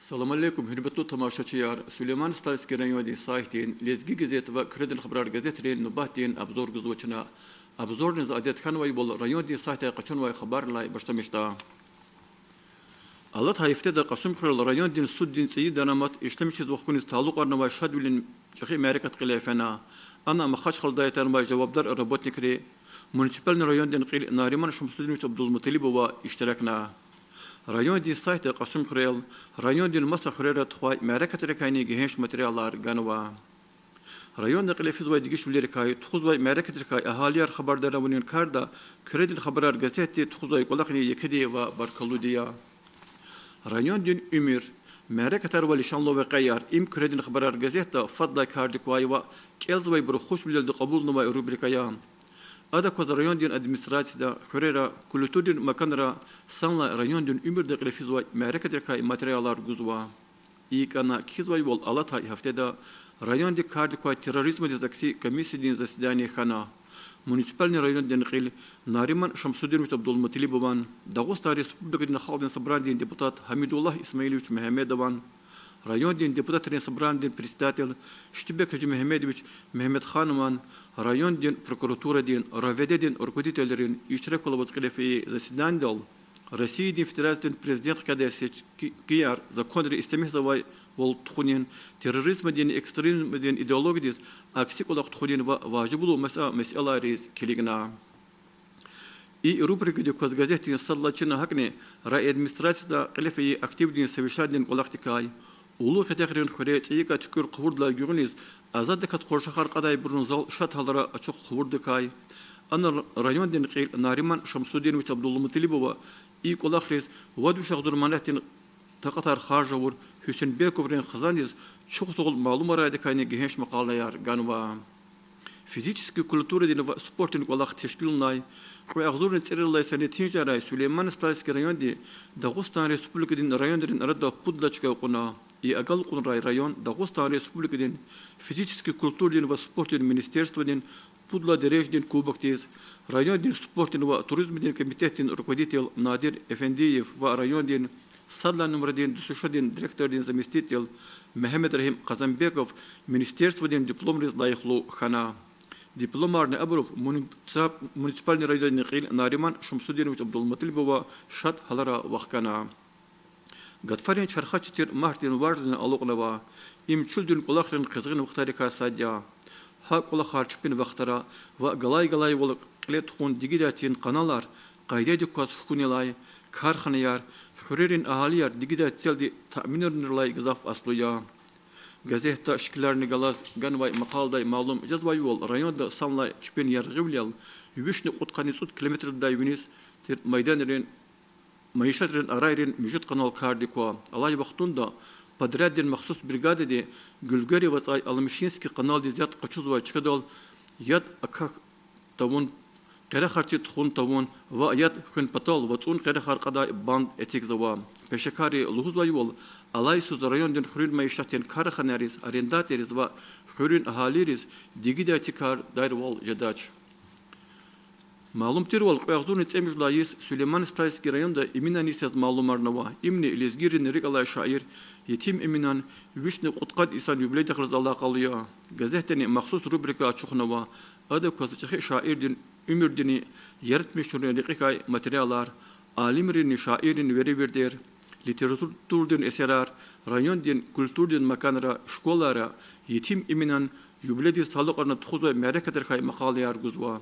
السلام عليكم هربتو تماشاچيار سليمان ستالسكي رانيودي سايتين ليزغي گزيت و كردن خبرار گزيترين نوباتين ابزور گزوچنا ابزور نز عادت خنوي بول رانيودي سايتا قچون واي خبر لاي باشتمشتا الله هايفته دا قسم كرل رانيودين سودين سي دنامات اشتمشيز وخكون تعلق ارنوا شادولين چخي ماركت قليفنا انا مخاش خلدايتن ما جوابدار روبوتنيكري مونسيبال رانيودين قيل ناريمان شمسودين عبد المطلب و اشتراكنا رایون دی سایت قسم کریل رایون دی مسا خریرت خوای مرکت رکانی گهش ماتریالار گانوا رایون نقل فیز و دیگه شولی رکای تخوز و مرکت رکای اهالیار خبردار ونین کاردا کردن خبرار گزیتی تخوز و قلقنی یکدی و برکلودیا رایون دی امیر مرکت ولی شانلو و قیار ام کردن خبرار گزیتا فضل کارد کوای و کلز و بر خوش بلد قبول نما روبریکایام هذا كوز ريون دين أدميستراتي دا خريرة كلتو دين مكانرا سانلا ريون دين عمر دقل فيزوا معركة دكاي ماتريالار جزوا إيك أنا كيزوا يبول الله تاي هفته دا ريون دي كارد كوي تيروريزم دي زكسي كميسي دين زسداني خانا مونسيبالني ريون دين قيل ناريمان شمسودين وش عبد المطلب بان داغوستاري سبب دين خالدين صبران دين ديبوتات حميد الله إسماعيلوش محمد بان رایون دین دپوتاترین صبران دین پرستاتل شتبک حجی محمدویچ محمد خانمان رایون دین прокуратура دین раведе дин руководителерин иштрак улабацкале фи заседандал России дин федеральный президент кадесич кияр закондри истемизавай вол тхунин терроризм дин экстремизм дин идеологиядис аксик улак тхунин важибулу месаларис килигна и рубрика де коз газетин садлачина хакне рай администрацияда калефи активдин совещание улактикай улу хатахрин хурет ика түкүр курдла гүгүнис азат кат коршахар кадай бурунзал шаталара ачык курдыкай ана райондин кыл нариман шамсудин вич абдулла муталибова и колахрис ваду шахзур манатин тaqatar харжавур Хюсенбековрин хазанис чук согул малум арайды кайны генш макалаяр ганва физический культура дин спортин колах тешкилнай кой агзурн цириллай санитин жарай Сулейман Стальский район ди Дагестан республика дин райондин арада пудлачка куна и агал кунрай район Дагестан республика дин физический культура дин ва спортин министерство дин пудла дереж дин кубактис район дин спортин ва туризм дин комитетин руководитель Надир Эфендиев ва район дин Садла номер 1 дусушадин директор дин заместитель Мехмед Рахим Казанбеков министерство дин диплом лайхлу хана дипломарный обров муниципальный район Нихил Нариман Шамсудинович Абдулматылибова шат халара вахкана. Гатфарин Чархачтир Мартин Варзин Алоклава им чулдин кулахрин кызгын вахтарика садя. Хак кулахарчпин вахтара ва галай волок клет хун дигидатин каналар кайда диккас хукунилай карханияр хурерин ахалияр дигидатселди таминернерлай гзаф аслуя. Газета шкилярный галас ганвай макалдай малум жазвай бол районда самлай чпен яргывлял ювишны утканы суд километрдай вниз тер майданерин маишатрин арайрин мижит канал кардиква алай вахтунда подряддин махсус бригады де гүлгери вацай алмишинский канал дизят качузвай чкадал яд аках тавун керахарти тхун тавун ва яд хун патал вацун керахар кадай банд этик зава пешекари лухузвай бол алай суз райондин хурин маишатин карханарис арендаторис ва хурин ахалирис дигида тикар дайрвол жадач малум тирвол кыягзуны цемжлайис Сулейман Стальский районда именно нисяз малумарнава имни лезгирин рикалай шаир етим иминан вишны куткат исан юблейдах разалла калыя газетени махсус рубрика ачухнава ада козачахи шаирдин умирдини яратмишурын рикай материалар алимрин шаирин верибердер литературдин эсерар райондин культурдин маканра школара етим иминан юблейдис талуқарна тхузой мерекатер хай мақалияр гузва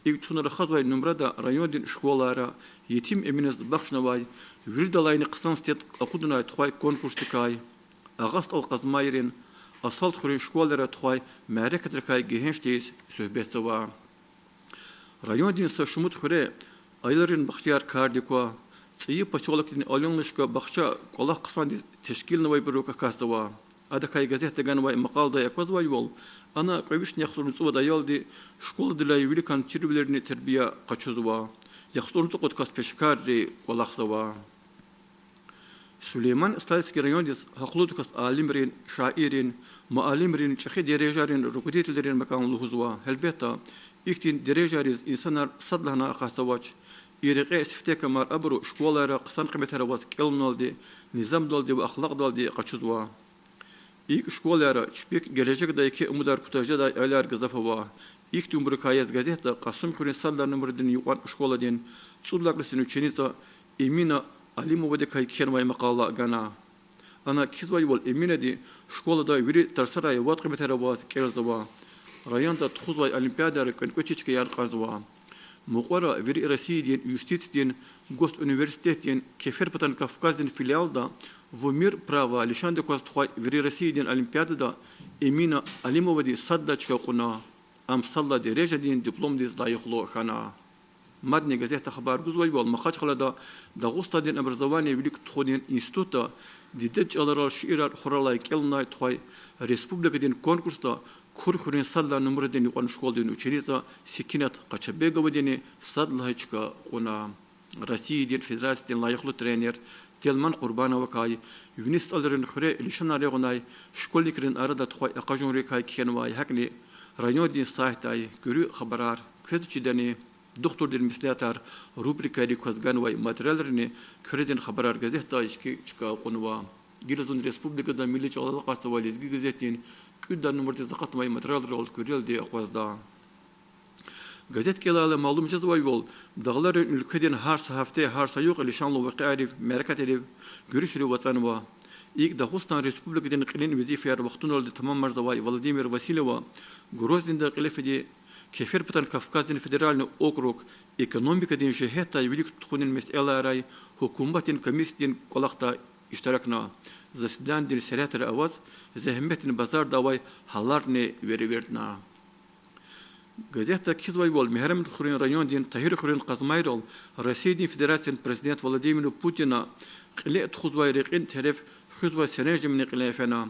ик чунара хазвай нумрада райондин школара етим иминез бахшнавай вирдалайны қысан стет ақудынай тухай конкурстикай ағаст алқазмайрин асалт хурин школара тухай мерекатер хай гехенштейс сөйбесова райондин са шумут хуре айларин бахтияр кардиква ци поселоктин алёнлышка бахча колах кысан тешкилновай бирука кастава адакай газета ганвай мақалда яквазвай бол ана кавиш няхсурун цува ялди школа дилай великан чирблерни тербия качузва яхсурун цукот кас пешкарри колахсава Сулейман Стальский район дис хақлудукас алимрин шаирин муалимрин чахи дережарин руководителерин макан лухузва хелбета ихтин дережариз инсанар садлахна акасавач İrqe sifte kamar abru şkolara qısan qımetara vas kelnoldi, nizam doldi ve ahlak doldi qaçuzwa. İlk şkolara çpik gelecekdeki umudar kutaja da aylar gazafava. İlk tümbrukayaz gazeta Kasım Kurin sallar numaradan yuqan şkoladin tsullaqlısını çeniza Emina Alimova de kaykermay maqala gana. Ana kizvay wal Emina di şkolada viri tarsaraya wat qımetara vas kelzava. Rayonda tuzvay olimpiyadara konkoçiçke yar qazwa. Muqara veri Rossiyadan Юстициядан Гост университетен Кеферпатан Кавказдан филиалда Вумир права лишанда квастхой вери Rossiyadan Олимпиадада Эмина Алимова ди саддачка куна амсалла derejadin diplom diz layıqlı xana. Madne gazeta xabar guzvay bol maqaç xalada Dağıstadan Abrzavani bilik txodin instituta didec alaral şiirar xoralay kelnay txoy respublikadan konkursta Kurkurin sadla numaradan yuqan şkoldun uçeriza Sikinat Qaçabegavadini sadlahiçka ona Rossiyadan Federasyasyon layıqlı trener Telman Qurbanova kay Yunus alırın xure ilişanare onay şkolnikrin arada txoy aqajunri kay kenvay hakni Rayondin sahtay görü xabarar közçidani doktor del misliatar rubrikari kozgan ve materyallerini köredin xabarar gazeta işki çıka konuva Giresun Respublikada Milli Çalılık Asıva Lezgi Gazetin küddan numurti zakatmayı materyalleri ol köreldi aqvazda. Gazet kelalı malum cazvay bol dağların ülkeden harsa haftaya harsa yok ilişanlı ve qarif merakat edip görüşürü vatanva. İlk Dağıstan Respublikadan qilin vazifeyar vaxtun oldu tamam marzavay Vladimir Vasilova Grozinda qilefedi Keferpatan Kafkazdan Federalny okrug ekonomikadan şehetta wilik tuxunin mes'elaray hukumatin komisyadin qolaqta iştirakna zasdan senator avaz zahmetin bazar davay halarni veriverdna. Gazeta kizvay bol Mehram Xurin rayondin Tahir Xurin Qazmayrol Rossiyadan Federasyasyon Prezident Vladimir Putin'a qile txuzvay riqin taraf xuzvay senajimni qilefena.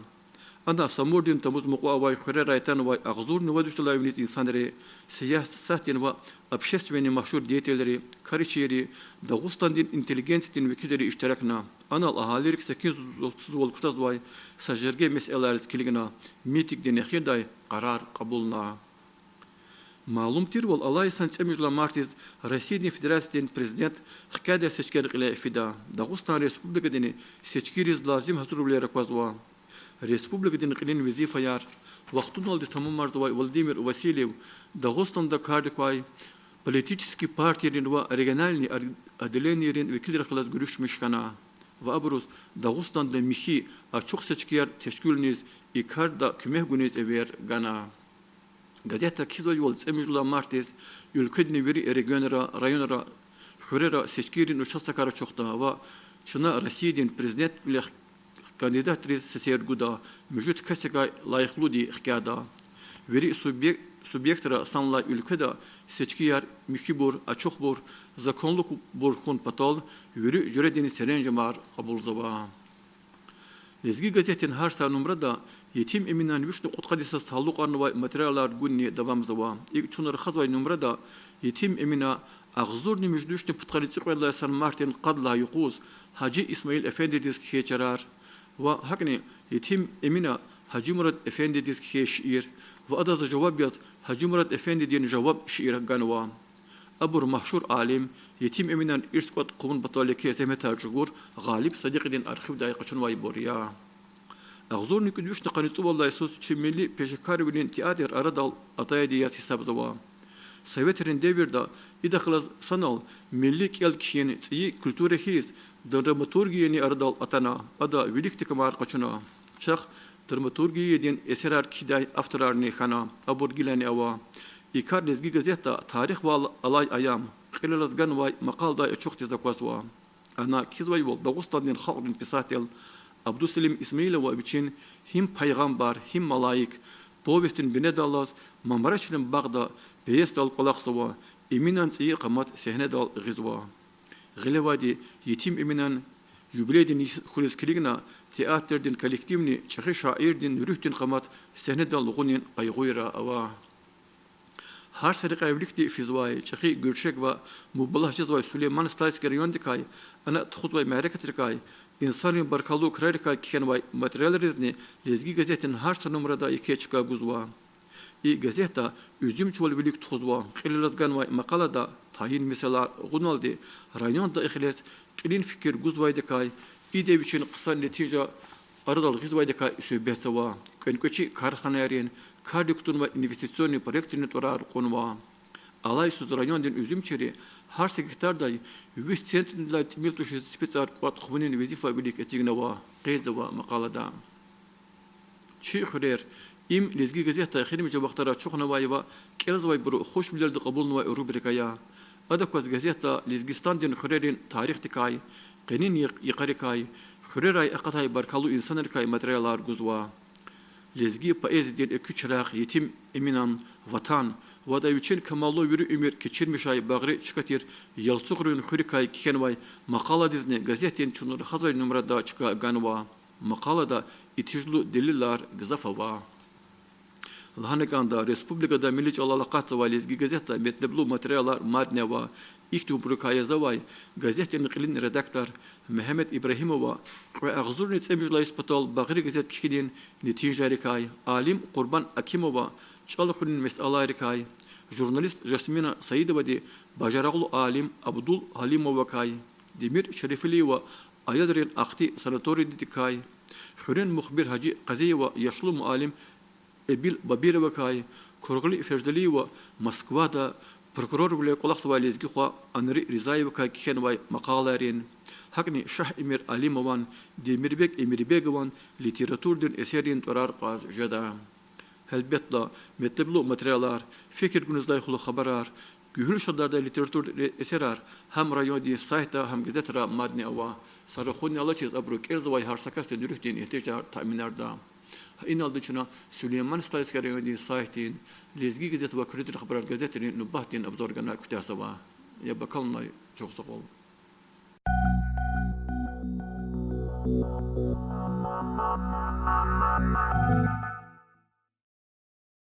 Ana samurdin tamuz muqavay xure raytan ve ağzur nuvaduştalayviniz insanları siyasetin ve общественный mahşur diyeteleri kariçeri Dağıstan'dan inteligensiyatin vekilleri iştirakna anal ahalirik 830 volkutaz vay sajerge meseleler skiligna mitikden exiday karar kabulna. Malum tirvol alay sançamijla martiz Rossiyadan Federasyasyon Prezident xikada seçker qile fida Dağıstan Respublikadani seçkiriz lazım hazırlıklara qazwa. Respublikadan qilin vazifayar vaqtun oldu tamam marzavay Vladimir Vasilyev Dağıstan'da kardikvay политический партиялерин ve региональный отделениялерин vekilleri xilaz görüşmüş kana ve abruz Dağıstan'da mihi açık seçkiyer teşkiliniz ikarda kümeh günüz ever gana. Gazeta kizoy yol semijla martes ülkedini veri regionera rayonera xurera seçkirin uçasakara çokta ve çına Rossiyadan prezident kandidat riz seserguda mevcut kasega layıqlı di xkada veri subyektara sanla ülkede seçkiyar mükibur açık bur zakonluk bur hun patol veri cüredini serencemar kabul zaba. Lezgi gazetin her sa numrada yetim eminan vişnu qutqadisa sağlık arnı ve materyalar günni devam zaba. İlk çunları xazvay numrada yetim emina ağzurni müjdüşni putqadisi qoyla San Martin qadla yuquz Hacı İsmail Efendi disk keçarar ve hakni yetim emina Hacı Murat Efendi disk şiir ve adada cevap yaz Hacı Murat Efendi diyen cevap şiir ganwa. Abur mahşur alim yetim eminan irskot kumun bataleki zemet arjugur galip sadiqidin arxiv dayiqaçın vay boriya. Ağzor nikudüş naqanisu vallahi söz çimeli peşekar bilin teatr aradal ataya diye hesap zava. Sovetlerin devirde idaqlaz sanal millik elkiyen tsiyi kültüre his dramaturgiyeni aradal atana ada viliktik marqaçına. Çaq dramaturgiyeden eserar kiday aftararni xana abur gilani ava. İkar lezgi gazeta tarih ve alay ayam qilalazgan vay maqalda çok tez akwaswa. Ana kizvay bol Dağıstan'dan xalqın pisatel Abduselim İsmailova için him peygamber him malayik povestin binedalaz mamaraçlın bağda beyestal qolaqsova eminan tsiyi qamat sehnedal gizwa. Gilevadi yetim eminan jubiledin xuliskiligna teatrden kolektivni çaxı şairdin rühtin qamat sehnedal gunin qayguyra ava. Her sarıqa evlikti fizvay çaxı görüşek ve mubalahcız Süleyman Stalski rayondikay ana txuzvay merekatırkay İnsanın barkalı kralika kiken vay materyallerini lezgi gazetin her numrada iki çıka guzva. İ gazeta üzüm çol bilik txuzva xililazgan vay makalada hayin mesela Gunaldi rayonda ihles qilin fikir guzvaydakay ide için kısa netice aradal gizvaydakay sübesava könköçi karxanarin kardikutun ve investisyonu projektini torar konva alay söz rayondun üzümçeri her sektarda 100 centimler miltuşu spesar patxunin vezifa bilik etignawa qezdava maqalada Çiğhürer im lezgi gazete xidmece vaqtara çok navayva kelzvay buru hoş bilirdi qabul navay rubrikaya adakvaz gazete lezgistan din xürerin tarih tikay qenin yıkarikay xüreray aqatay barkalu insanırkay materyalar guzva lezgi paez din eküçrak yetim eminan vatan vada üçün kamallo yürü ümür keçirmiş ay bağrı çıkatir yalçuqrun xürikay kikenvay maqala dizne gazetin çunur hazvay numarada çıka ganva Makalada itişlu deliller gızafava. Lahanekanda Respublikada Milliç Alalaqat Valezgi gazeta metneblu materyalar madneva İktu Burkaya Zavay gazetenin qilin redaktor Mehmet İbrahimova ve ağzur netsemjla ispatal Bagri gazet kişinin netin jarikay alim Qurban Akimova çalıqın mesalarikay jurnalist Jasmina Saidovadi bajaraqlu alim Abdul Halimova kay Demir Şerifliova Ayadrin akti sanatori didikay, Xüren muhbir Hacı Qaziyewa yaşlı mualim Ebil Babirova kay, Korgli Ferzaliyewa Moskvada prokuror bile qolaqsva lezgi xwa Anri Rizayeva kay kikenvay maqalarin, Hakni Şah Emir Alimovan Demirbek Emirbegovan literaturdun eserin torar qaz jada. Elbette mekteblu materyalar, fikir günüzday xulu xabarar, Gühül şadlarda literatür eserar, hem rayodi sayta hem gazetera madni ava, sarıxun alaçız abru kerzvay harsakas dürühtin ihtiyaçlar taminarda. İnaldıçına Süleyman Stalski rayodi saytin, lezgi gazete ve kredi haber gazetenin nubahtin abzorgana kütasava. Ya bakalım çok sağ ol.